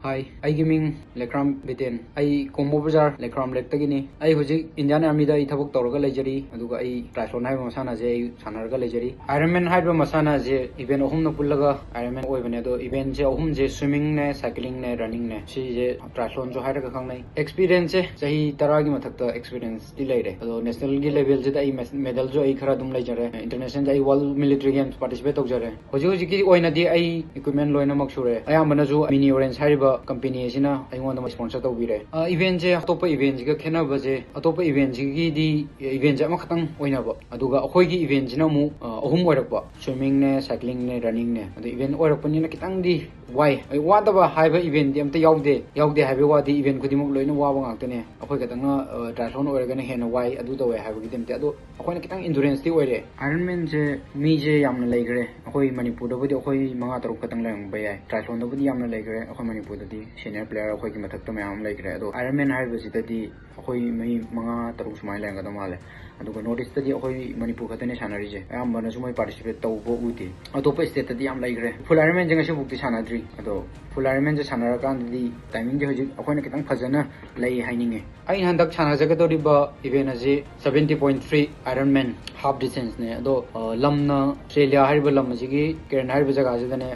Hi, I gaming Lekram Biten. I Combo Bazaar Lekram Lektagini. I Huji Indian Army da Itabuk Torga Legeri, Aduga I Triathlon Hybrid Masana J, Sanarga Legeri. Ironman Hybrid Masana J, event Ohum Pulaga, Ironman Ovenedo, event J Ohum J, swimming ne, cycling ne, running ne. She J Triathlon Jo Hydra Kangai. Experience Jahi Taragi Matakta experience delayed. Although national level J medal Jo Ikradum Legere, international J World Military Games participate of Jare. Hojuki Oinadi I equipment Loina Maksure. I am Manazu mini orange Hariba. Company sina aingona ma sponsor tawbire event je atopa event ji ga khena baje atopa event ji gi di event ja ma khatang oina ba aduga akhoi gi event jina mu ahum oirakba swimming ne cycling ne running ne adu event oirakpani na kitang di wai ai wada ba haiba event amta yaude haiba wadi event khudimuk loina wawa ngaktane akhoi katanga triathlon oiraga ne hena wai adu tawe haiba gi demte adu akhoi na kitang endurance ti oire Ironman je mi je yamna leigre akhoi manipur da budi akhoi manga taruk katang lang ba yai triathlon da budi yamna leigre akhoi manipur senior player अखोई की मथक तो ma'am like रहे तो iron man हाइबसिददी अखोई मई मंगा तरुक सुमाय लेंगा तो माले अदुगा north east तदी अखोई मणिपुर खतने सानरिजे अयामबना सुमाय पार्टिसिपेट तौबो उति अतोप स्टेट तदी याम लाइक रहे फुल आयरन मैन जंगसे बुक्ति सानाद्री अदो फुल आयरन मैन जे सानरा कांददी टाइमिंग जे हजि अखोइना कितंग फजना लई हाइनिंगे आई हंदक साना जगतोरिबा इवेंट अजे 70.3 आयरन मैन हाफ डिस्टेंस ने अदो लमना ऑस्ट्रेलिया हाइबा लम जिगी केरन हाइबा जगह जदने